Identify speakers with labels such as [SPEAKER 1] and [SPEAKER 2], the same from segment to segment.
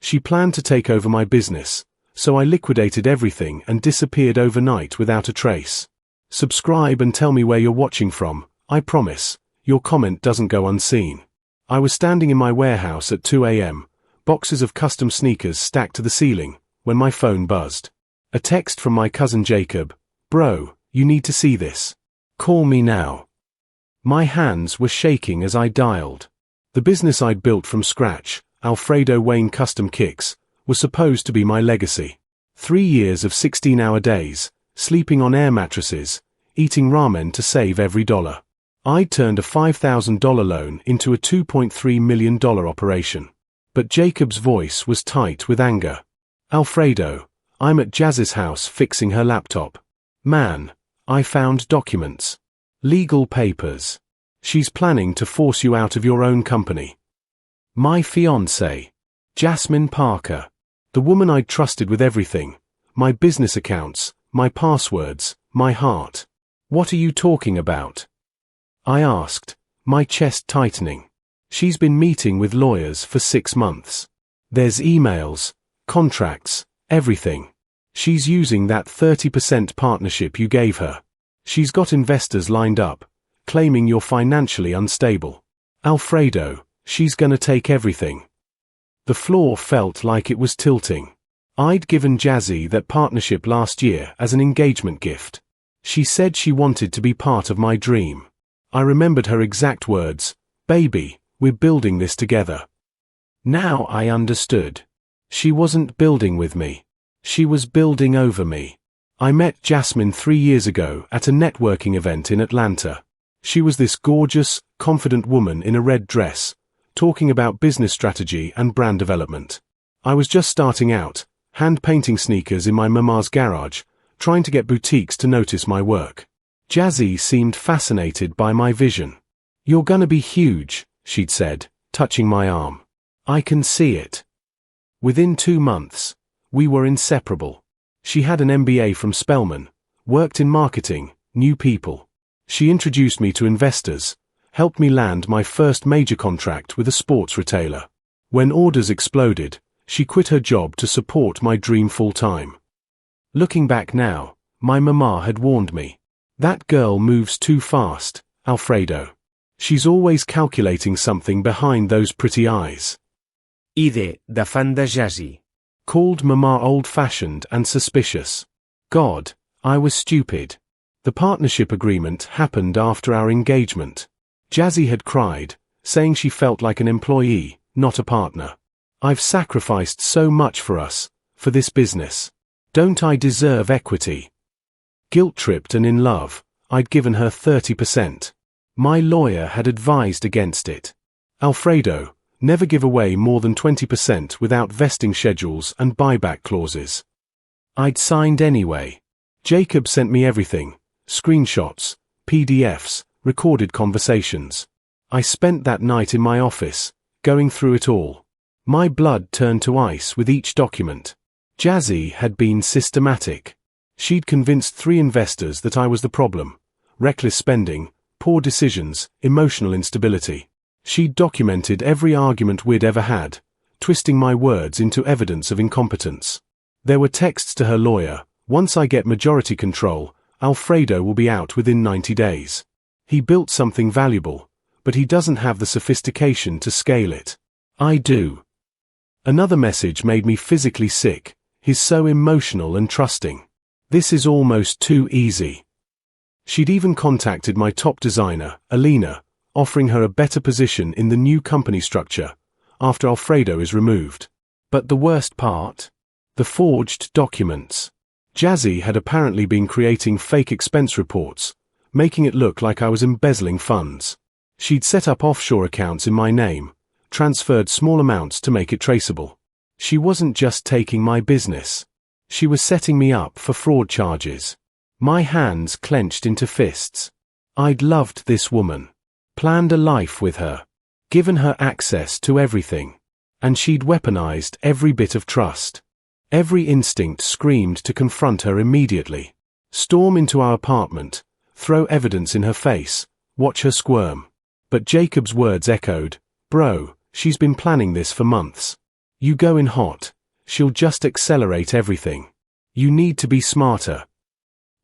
[SPEAKER 1] She planned to take over my business, so I liquidated everything and disappeared overnight without a trace. Subscribe and tell me where you're watching from. I promise, your comment doesn't go unseen. I was standing in my warehouse at 2 a.m., boxes of custom sneakers stacked to the ceiling, when my phone buzzed. A text from my cousin Jacob. "Bro, you need to see this. Call me now." My hands were shaking as I dialed. The business I'd built from scratch, Alfredo Wayne Custom Kicks, was supposed to be my legacy. 3 years of 16-hour days, sleeping on air mattresses, eating ramen to save every dollar. I'd turned a $5,000 loan into a $2.3 million operation. But Jacob's voice was tight with anger. "Alfredo, I'm at Jazz's house fixing her laptop. Man, I found documents. Legal papers. She's planning to force you out of your own company." My fiancée, Jasmine Parker. The woman I'd trusted with everything. My business accounts, my passwords, my heart. "What are you talking about?" I asked, my chest tightening. "She's been meeting with lawyers for 6 months. There's emails, contracts, everything. She's using that 30% partnership you gave her. She's got investors lined up, claiming you're financially unstable. Alfredo, she's gonna take everything." The floor felt like it was tilting. I'd given Jazzy that partnership last year as an engagement gift. She said she wanted to be part of my dream. I remembered her exact words, "Baby, we're building this together." Now I understood. She wasn't building with me. She was building over me. I met Jasmine 3 years ago at a networking event in Atlanta. She was this gorgeous, confident woman in a red dress, talking about business strategy and brand development. I was just starting out, hand-painting sneakers in my mama's garage, trying to get boutiques to notice my work. Jazzy seemed fascinated by my vision. "You're gonna be huge," she'd said, touching my arm. "I can see it." Within 2 months, we were inseparable. She had an MBA from Spelman, worked in marketing, knew people. She introduced me to investors, helped me land my first major contract with a sports retailer. When orders exploded, she quit her job to support my dream full-time. Looking back now, my mama had warned me. "That girl moves too fast, Alfredo. She's always calculating something behind those pretty eyes."
[SPEAKER 2] Ide, da fan de Jazzy.
[SPEAKER 1] Called Mama old-fashioned and suspicious. God, I was stupid. The partnership agreement happened after our engagement. Jazzy had cried, saying she felt like an employee, not a partner. "I've sacrificed so much for us, for this business. Don't I deserve equity?" Guilt-tripped and in love, I'd given her 30%. My lawyer had advised against it. "Alfredo, never give away more than 20% without vesting schedules and buyback clauses." I'd signed anyway. Jacob sent me everything, screenshots, PDFs, recorded conversations. I spent that night in my office, going through it all. My blood turned to ice with each document. Jazzy had been systematic. She'd convinced 3 investors that I was the problem: reckless spending, poor decisions, emotional instability. She'd documented every argument we'd ever had, twisting my words into evidence of incompetence. There were texts to her lawyer: "Once I get majority control, Alfredo will be out within 90 days. He built something valuable, but he doesn't have the sophistication to scale it. I do." Another message made me physically sick: "He's so emotional and trusting. This is almost too easy." She'd even contacted my top designer, Alina, offering her a better position in the new company structure, after Alfredo is removed. But the worst part? The forged documents. Jazzy had apparently been creating fake expense reports, making it look like I was embezzling funds. She'd set up offshore accounts in my name, transferred small amounts to make it traceable. She wasn't just taking my business. She was setting me up for fraud charges. My hands clenched into fists. I'd loved this woman, planned a life with her, given her access to everything, and she'd weaponized every bit of trust. Every instinct screamed to confront her immediately. Storm into our apartment, throw evidence in her face, watch her squirm. But Jacob's words echoed, "Bro, she's been planning this for months. You go in hot. She'll just accelerate everything. You need to be smarter.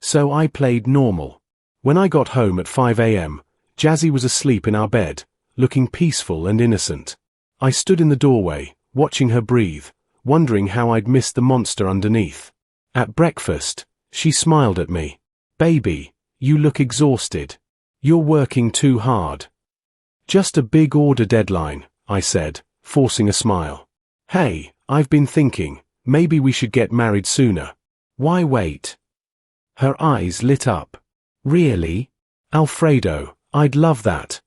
[SPEAKER 1] So I played normal. When I got home at 5 a.m., Jazzy was asleep in our bed, looking peaceful and innocent. I stood in the doorway, watching her breathe, wondering how I'd missed the monster underneath. At breakfast, she smiled at me. "Baby, you look exhausted. You're working too hard." "Just a big order deadline," I said, forcing a smile. "Hey, I've been thinking, maybe we should get married sooner." "Why wait?" Her eyes lit up. "Really? Alfredo, I'd love that."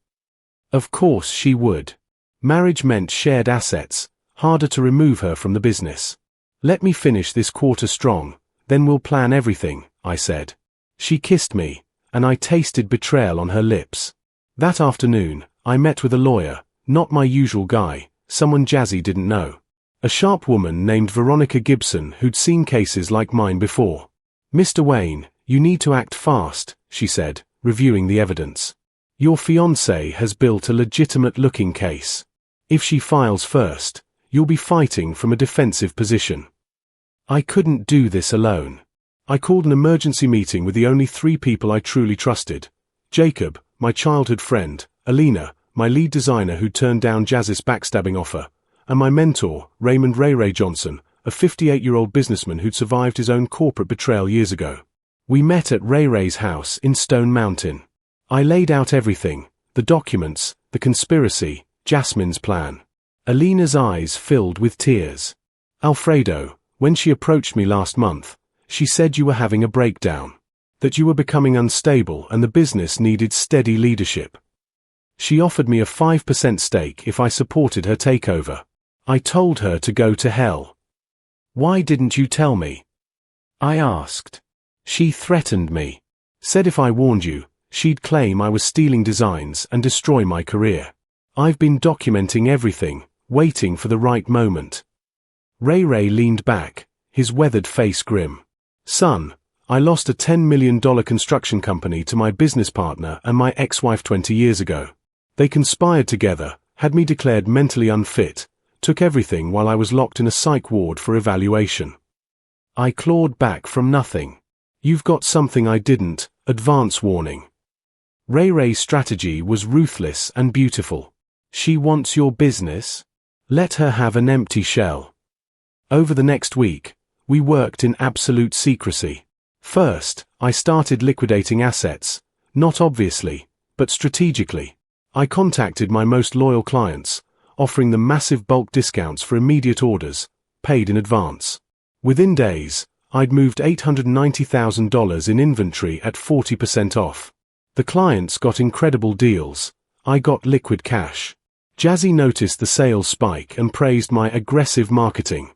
[SPEAKER 1] Of course she would. Marriage meant shared assets, harder to remove her from the business. "Let me finish this quarter strong, then we'll plan everything," I said. She kissed me, and I tasted betrayal on her lips. That afternoon, I met with a lawyer, not my usual guy, someone Jazzy didn't know. A sharp woman named Veronica Gibson who'd seen cases like mine before. "Mr. Wayne, you need to act fast," she said, reviewing the evidence. "Your fiancé has built a legitimate-looking case. If she files first, you'll be fighting from a defensive position." I couldn't do this alone. I called an emergency meeting with the only 3 people I truly trusted. Jacob, my childhood friend, Alina, my lead designer who turned down Jazz's backstabbing offer, and my mentor, Raymond Ray Johnson, a 58-year-old businessman who'd survived his own corporate betrayal years ago. We met at Ray's house in Stone Mountain. I laid out everything, the documents, the conspiracy, Jasmine's plan. Alina's eyes filled with tears. "Alfredo, when she approached me last month, she said you were having a breakdown, that you were becoming unstable and the business needed steady leadership. She offered me a 5% stake if I supported her takeover. I told her to go to hell." "Why didn't you tell me?" I asked. "She threatened me. Said if I warned you, she'd claim I was stealing designs and destroy my career. I've been documenting everything, waiting for the right moment." Ray leaned back, his weathered face grim. "Son, I lost a $10 million construction company to my business partner and my ex-wife 20 years ago. They conspired together, had me declared mentally unfit, took everything while I was locked in a psych ward for evaluation. I clawed back from nothing. You've got something I didn't, advance warning." Ray's strategy was ruthless and beautiful. "She wants your business? Let her have an empty shell." Over the next week, we worked in absolute secrecy. First, I started liquidating assets, not obviously, but strategically. I contacted my most loyal clients, offering them massive bulk discounts for immediate orders, paid in advance. Within days, I'd moved $890,000 in inventory at 40% off. The clients got incredible deals. I got liquid cash. Jazzy noticed the sales spike and praised my aggressive marketing.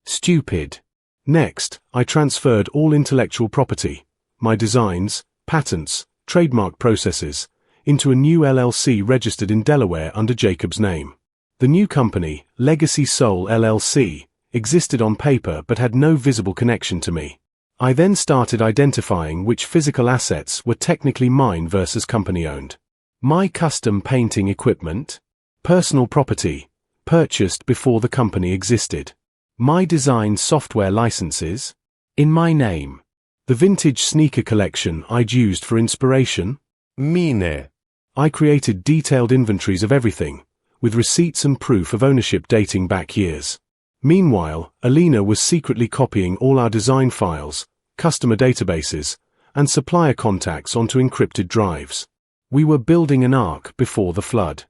[SPEAKER 1] Stupid. Next, I transferred all intellectual property, my designs, patents, trademark processes, into a new LLC registered in Delaware under Jacob's name. The new company, Legacy Soul LLC, existed on paper but had no visible connection to me. I then started identifying which physical assets were technically mine versus company-owned. My custom painting equipment, personal property, purchased before the company existed. My design software licenses, in my name. The vintage sneaker collection I'd used for inspiration, mine. I created detailed inventories of everything, with receipts and proof of ownership dating back years. Meanwhile, Alina was secretly copying all our design files, customer databases, and supplier contacts onto encrypted drives. We were building an ark before the flood.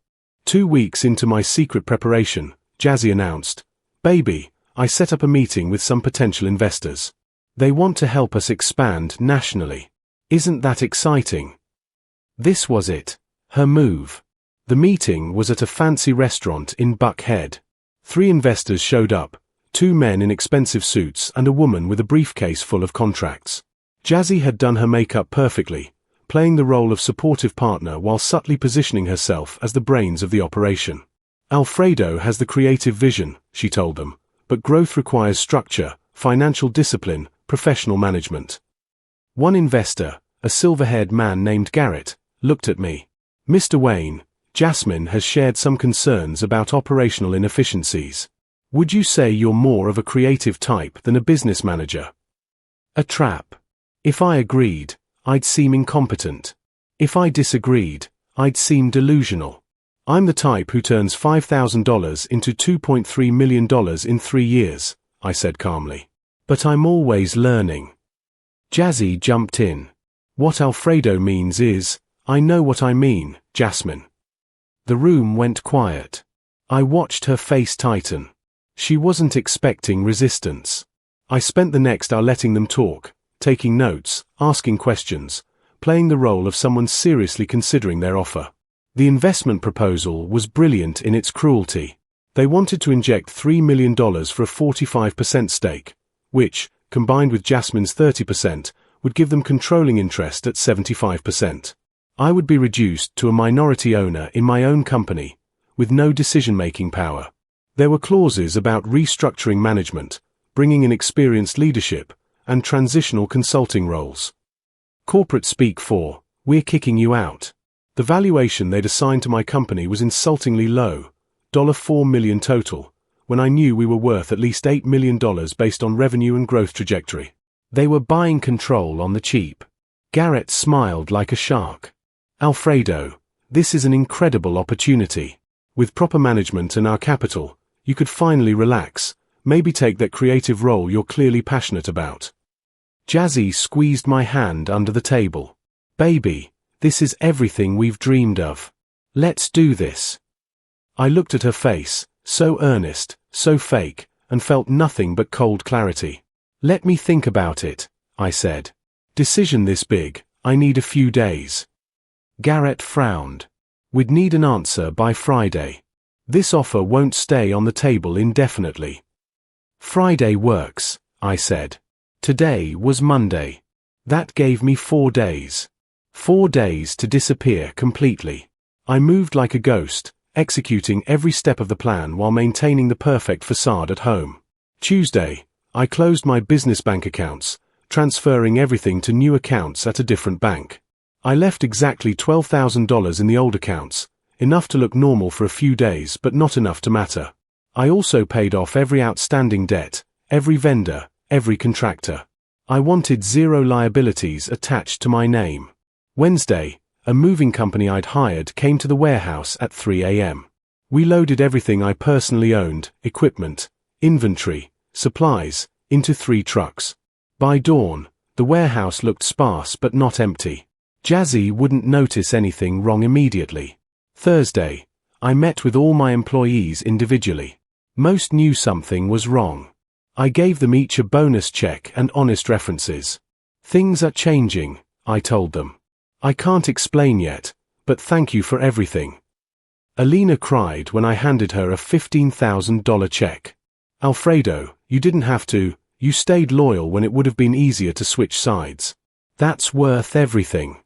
[SPEAKER 1] 2 weeks into my secret preparation, Jazzy announced, "Baby, I set up a meeting with some potential investors. They want to help us expand nationally. Isn't that exciting?" This was it, her move. The meeting was at a fancy restaurant in Buckhead. 3 investors showed up, 2 men in expensive suits and a woman with a briefcase full of contracts. Jazzy had done her makeup perfectly, playing the role of supportive partner while subtly positioning herself as the brains of the operation. "Alfredo has the creative vision," she told them, "but growth requires structure, financial discipline, professional management." One investor, a silver-haired man named Garrett, looked at me. "Mr. Wayne, Jasmine has shared some concerns about operational inefficiencies. Would you say you're more of a creative type than a business manager? A trap. If I agreed, I'd seem incompetent. If I disagreed, I'd seem delusional. I'm the type who turns $5,000 into $2.3 million in 3 years, I said calmly. But I'm always learning. Jazzy jumped in. What Alfredo means is, I know what I mean, Jasmine. The room went quiet. I watched her face tighten. She wasn't expecting resistance. I spent the next hour letting them talk, taking notes, asking questions, playing the role of someone seriously considering their offer. The investment proposal was brilliant in its cruelty. They wanted to inject $3 million for a 45% stake, which, combined with Jasmine's 30%, would give them controlling interest at 75%. I would be reduced to a minority owner in my own company, with no decision-making power. There were clauses about restructuring management, bringing in experienced leadership, and transitional consulting roles. Corporate speak for, we're kicking you out. The valuation they'd assigned to my company was insultingly low, $4 million total, when I knew we were worth at least $8 million based on revenue and growth trajectory. They were buying control on the cheap. Garrett smiled like a shark. Alfredo, this is an incredible opportunity. With proper management and our capital, you could finally relax, maybe take that creative role you're clearly passionate about. Jazzy squeezed my hand under the table. Baby, this is everything we've dreamed of. Let's do this. I looked at her face, so earnest, so fake, and felt nothing but cold clarity. Let me think about it, I said. Decision this big, I need a few days. Garrett frowned. We'd need an answer by Friday. This offer won't stay on the table indefinitely. Friday works, I said. Today was Monday. That gave me 4 days. 4 days to disappear completely. I moved like a ghost, executing every step of the plan while maintaining the perfect facade at home. Tuesday, I closed my business bank accounts, transferring everything to new accounts at a different bank. I left exactly $12,000 in the old accounts, enough to look normal for a few days but not enough to matter. I also paid off every outstanding debt, every vendor, every contractor. I wanted 0 liabilities attached to my name. Wednesday, a moving company I'd hired came to the warehouse at 3 a.m. We loaded everything I personally owned, equipment, inventory, supplies, into 3 trucks. By dawn, the warehouse looked sparse but not empty. Jazzy wouldn't notice anything wrong immediately. Thursday, I met with all my employees individually. Most knew something was wrong. I gave them each a bonus check and honest references. Things are changing, I told them. I can't explain yet, but thank you for everything. Alina cried when I handed her a $15,000 check. Alfredo, you didn't have to, you stayed loyal when it would have been easier to switch sides. That's worth everything.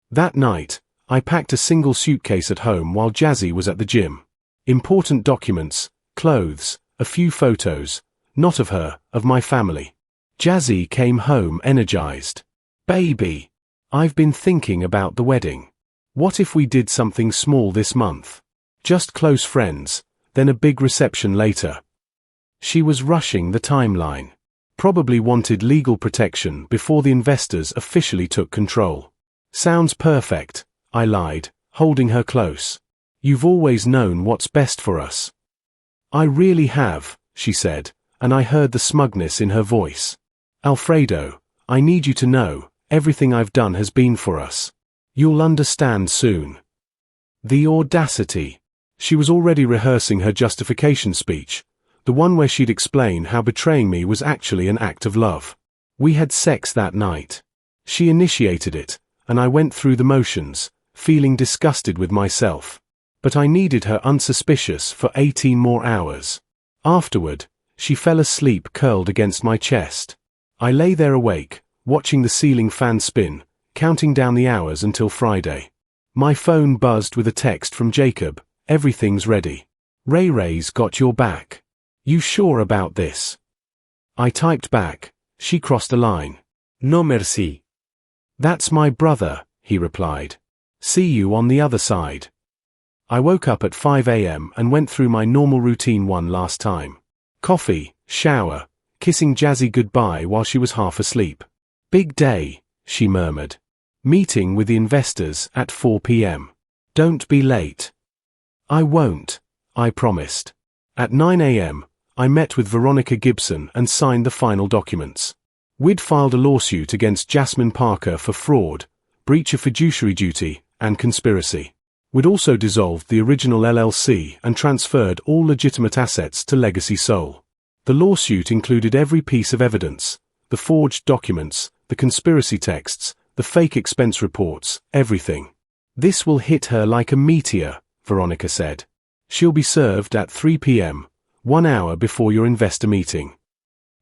[SPEAKER 1] That night, I packed a single suitcase at home while Jazzy was at the gym. Important documents, clothes, a few photos, not of her, of my family. Jazzy came home energized. Baby, I've been thinking about the wedding. What if we did something small this month? Just close friends, then a big reception later. She was rushing the timeline. Probably wanted legal protection before the investors officially took control. Sounds perfect, I lied, holding her close. You've always known what's best for us. I really have, she said, and I heard the smugness in her voice. Alfredo, I need you to know, everything I've done has been for us. You'll understand soon. The audacity. She was already rehearsing her justification speech, the one where she'd explain how betraying me was actually an act of love. We had sex that night. She initiated it, and I went through the motions, feeling disgusted with myself. But I needed her unsuspicious for 18 more hours. Afterward, she fell asleep curled against my chest. I lay there awake, watching the ceiling fan spin, counting down the hours until Friday. My phone buzzed with a text from Jacob, everything's ready. Ray's got your back. You sure about this? I typed back. She crossed a line.
[SPEAKER 2] No merci.
[SPEAKER 1] That's my brother, he replied. See you on the other side. I woke up at 5 a.m. and went through my normal routine one last time. Coffee, shower, kissing Jazzy goodbye while she was half asleep. Big day, she murmured. Meeting with the investors at 4 p.m. Don't be late. I won't, I promised. At 9 a.m., I met with Veronica Gibson and signed the final documents. We'd filed a lawsuit against Jasmine Parker for fraud, breach of fiduciary duty, and conspiracy. We'd also dissolved the original LLC and transferred all legitimate assets to Legacy Soul. The lawsuit included every piece of evidence, the forged documents, the conspiracy texts, the fake expense reports, everything. This will hit her like a meteor, Veronica said. She'll be served at 3 p.m., 1 hour before your investor meeting.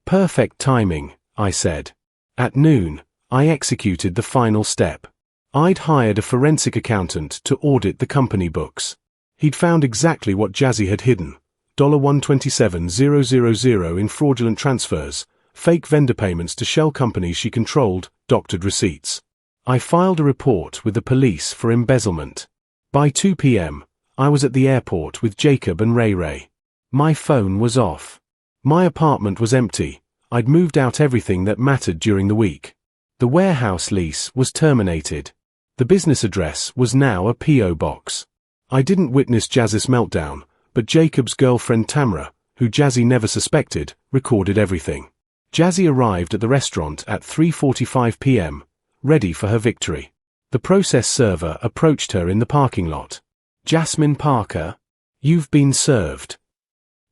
[SPEAKER 1] Perfect timing, I said. At noon, I executed the final step. I'd hired a forensic accountant to audit the company books. He'd found exactly what Jazzy had hidden, $127,000 in fraudulent transfers, fake vendor payments to shell companies she controlled, doctored receipts. I filed a report with the police for embezzlement. By 2 p.m., I was at the airport with Jacob and Ray. My phone was off. My apartment was empty. I'd moved out everything that mattered during the week. The warehouse lease was terminated. The business address was now a P.O. box. I didn't witness Jazzy's meltdown, but Jacob's girlfriend Tamara, who Jazzy never suspected, recorded everything. Jazzy arrived at the restaurant at 3:45 p.m., ready for her victory. The process server approached her in the parking lot. Jasmine Parker, you've been served.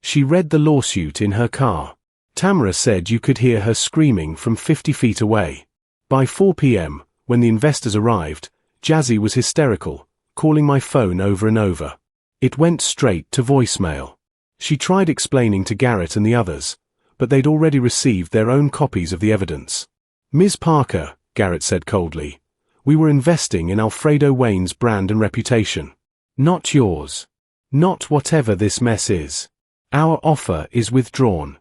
[SPEAKER 1] She read the lawsuit in her car. Tamara said you could hear her screaming from 50 feet away. By 4 p.m., when the investors arrived, Jazzy was hysterical, calling my phone over and over. It went straight to voicemail. She tried explaining to Garrett and the others, but they'd already received their own copies of the evidence. Ms. Parker, Garrett said coldly, we were investing in Alfredo Wayne's brand and reputation. Not yours. Not whatever this mess is. Our offer is withdrawn.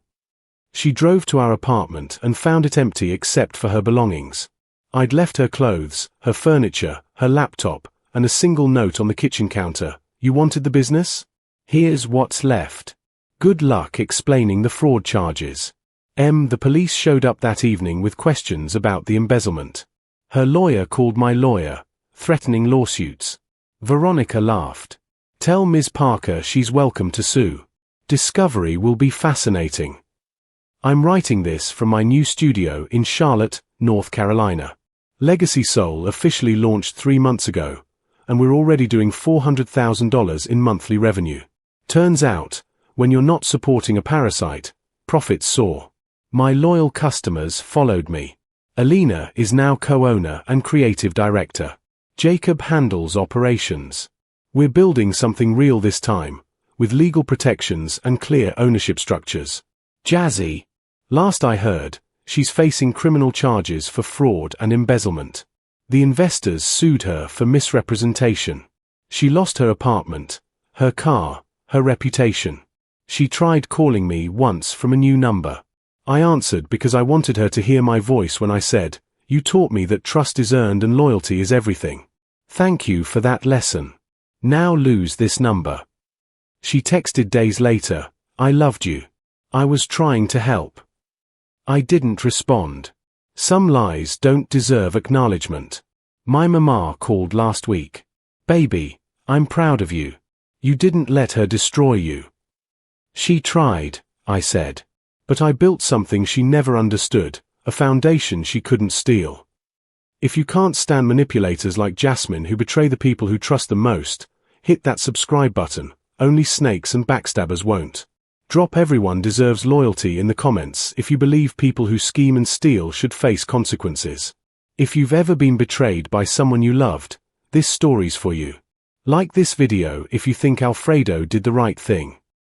[SPEAKER 1] She drove to our apartment and found it empty except for her belongings. I'd left her clothes, her furniture, her laptop, and a single note on the kitchen counter. You wanted the business? Here's what's left. Good luck explaining the fraud charges. The police showed up that evening with questions about the embezzlement. Her lawyer called my lawyer, threatening lawsuits. Veronica laughed. Tell Ms. Parker she's welcome to sue. Discovery will be fascinating. I'm writing this from my new studio in Charlotte, North Carolina. Legacy Soul officially launched 3 months ago, and we're already doing $400,000 in monthly revenue. Turns out, when you're not supporting a parasite, profits soar. My loyal customers followed me. Alina is now co-owner and creative director. Jacob handles operations. We're building something real this time, with legal protections and clear ownership structures. Jazzy, last I heard, she's facing criminal charges for fraud and embezzlement. The investors sued her for misrepresentation. She lost her apartment, her car, her reputation. She tried calling me once from a new number. I answered because I wanted her to hear my voice when I said, "You taught me that trust is earned and loyalty is everything. Thank you for that lesson. Now lose this number." She texted days later, "I loved you. I was trying to help." I didn't respond. Some lies don't deserve acknowledgement. My mama called last week. "Baby, I'm proud of you. You didn't let her destroy you." She tried, I said. But I built something she never understood, a foundation she couldn't steal. If you can't stand manipulators like Jasmine who betray the people who trust them most, hit that subscribe button. Only snakes and backstabbers won't. Drop "everyone deserves loyalty" in the comments if you believe people who scheme and steal should face consequences. If you've ever been betrayed by someone you loved, this story's for you. Like this video if you think Alfredo did the right thing.